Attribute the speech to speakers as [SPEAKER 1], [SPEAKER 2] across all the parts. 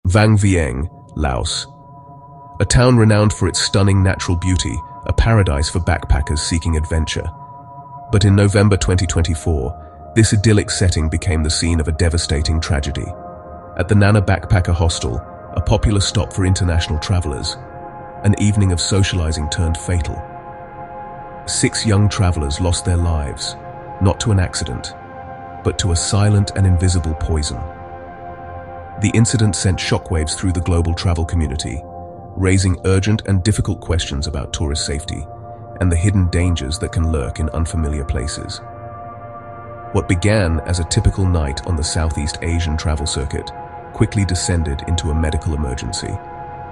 [SPEAKER 1] Vang Vieng, Laos. A town renowned for its stunning natural beauty, a paradise for backpackers seeking adventure. But in November 2024, this idyllic setting became the scene of a devastating tragedy. At the Nana Backpacker Hostel, a popular stop for international travelers, an evening of socializing turned fatal. 6 young travelers lost their lives, not to an accident, but to a silent and invisible poison. The incident sent shockwaves through the global travel community, raising urgent and difficult questions about tourist safety and the hidden dangers that can lurk in unfamiliar places. What began as a typical night on the Southeast Asian travel circuit quickly descended into a medical emergency.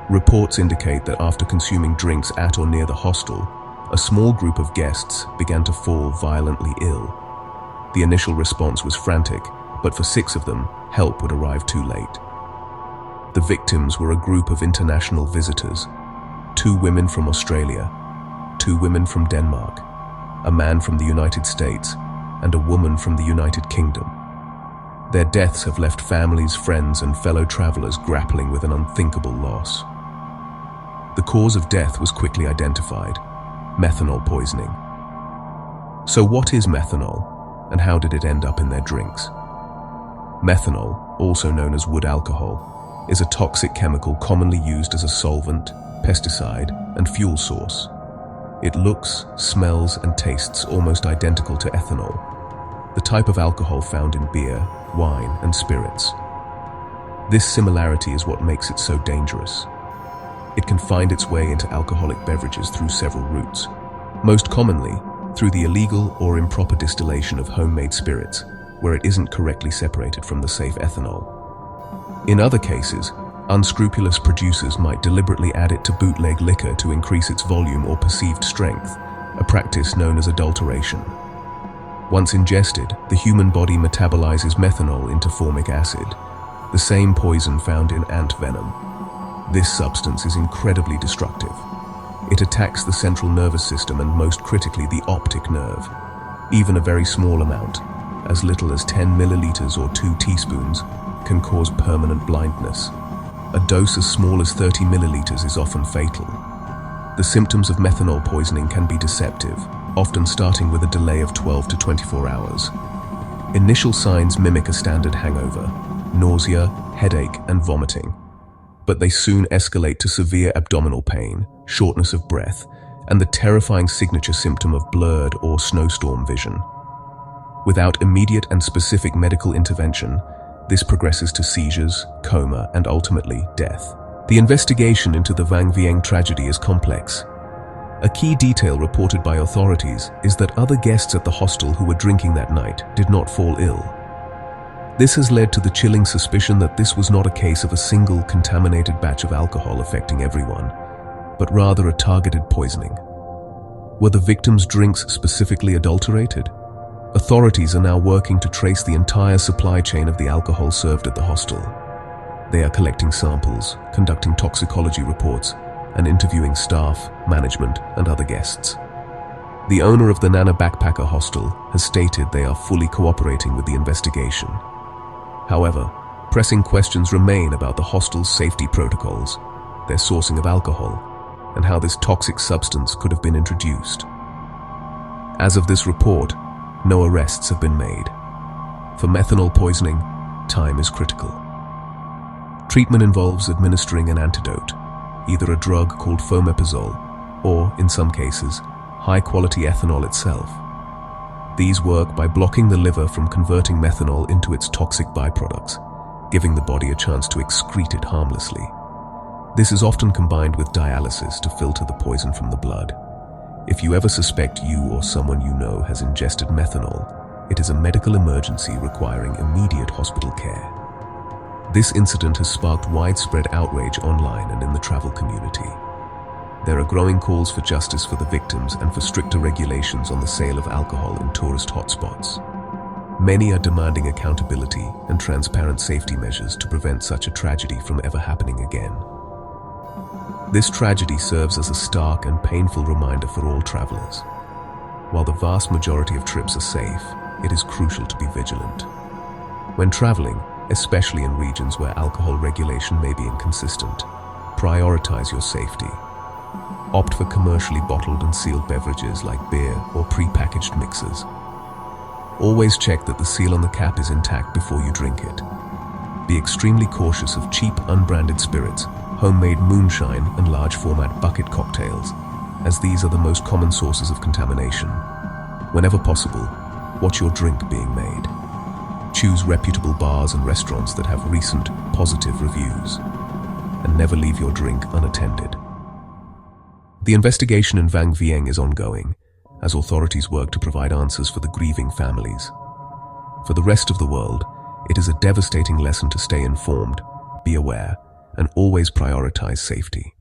[SPEAKER 1] Reports indicate that after consuming drinks at or near the hostel, a small group of guests began to fall violently ill. The initial response was frantic, but for 6 of them, help would arrive too late. The victims were a group of international visitors, 2 women from Australia, 2 women from Denmark, a man from the United States, and a woman from the United Kingdom. Their deaths have left families, friends, and fellow travelers grappling with an unthinkable loss. The cause of death was quickly identified: methanol poisoning. So what is methanol, and how did it end up in their drinks? Methanol, also known as wood alcohol, is a toxic chemical commonly used as a solvent, pesticide, and fuel source. It looks, smells, and tastes almost identical to ethanol, the type of alcohol found in beer, wine, and spirits. This similarity is what makes it so dangerous. It can find its way into alcoholic beverages through several routes, most commonly through the illegal or improper distillation of homemade spirits, where it isn't correctly separated from the safe ethanol. In other cases, unscrupulous producers might deliberately add it to bootleg liquor to increase its volume or perceived strength, a practice known as adulteration. Once ingested, the human body metabolizes methanol into formic acid, the same poison found in ant venom. This substance is incredibly destructive. It attacks the central nervous system and most critically the optic nerve. Even a very small amount, as little as 10 milliliters or 2 teaspoons, can cause permanent blindness. A dose as small as 30 milliliters is often fatal. The symptoms of methanol poisoning can be deceptive, often starting with a delay of 12 to 24 hours. Initial signs mimic a standard hangover: nausea, headache, and vomiting. But they soon escalate to severe abdominal pain, shortness of breath, and the terrifying signature symptom of blurred or snowstorm vision. Without immediate and specific medical intervention, this progresses to seizures, coma, and ultimately death. The investigation into the Vang Vieng tragedy is complex. A key detail reported by authorities is that other guests at the hostel who were drinking that night did not fall ill. This has led to the chilling suspicion that this was not a case of a single contaminated batch of alcohol affecting everyone, but rather a targeted poisoning. Were the victims' drinks specifically adulterated? Authorities are now working to trace the entire supply chain of the alcohol served at the hostel. They are collecting samples, conducting toxicology reports, and interviewing staff, management, and other guests. The owner of the Nana Backpacker Hostel has stated they are fully cooperating with the investigation. However, pressing questions remain about the hostel's safety protocols, their sourcing of alcohol, and how this toxic substance could have been introduced. As of this report, no arrests have been made. For methanol poisoning, time is critical. Treatment involves administering an antidote, either a drug called fomepizole, or, in some cases, high-quality ethanol itself. These work by blocking the liver from converting methanol into its toxic byproducts, giving the body a chance to excrete it harmlessly. This is often combined with dialysis to filter the poison from the blood. If you ever suspect you or someone you know has ingested methanol, it is a medical emergency requiring immediate hospital care. This incident has sparked widespread outrage online and in the travel community. There are growing calls for justice for the victims and for stricter regulations on the sale of alcohol in tourist hotspots. Many are demanding accountability and transparent safety measures to prevent such a tragedy from ever happening again. This tragedy serves as a stark and painful reminder for all travelers. While the vast majority of trips are safe, it is crucial to be vigilant. When traveling, especially in regions where alcohol regulation may be inconsistent. Prioritize your safety. Opt for commercially bottled and sealed beverages like beer or pre-packaged mixers. Always check that the seal on the cap is intact before you drink it. Be extremely cautious of cheap, unbranded spirits, homemade moonshine, and large-format bucket cocktails, as these are the most common sources of contamination. Whenever possible, watch your drink being made. Choose reputable bars and restaurants that have recent, positive reviews, and never leave your drink unattended. The investigation in Vang Vieng is ongoing, as authorities work to provide answers for the grieving families. For the rest of the world, it is a devastating lesson to stay informed, be aware, and always prioritize safety.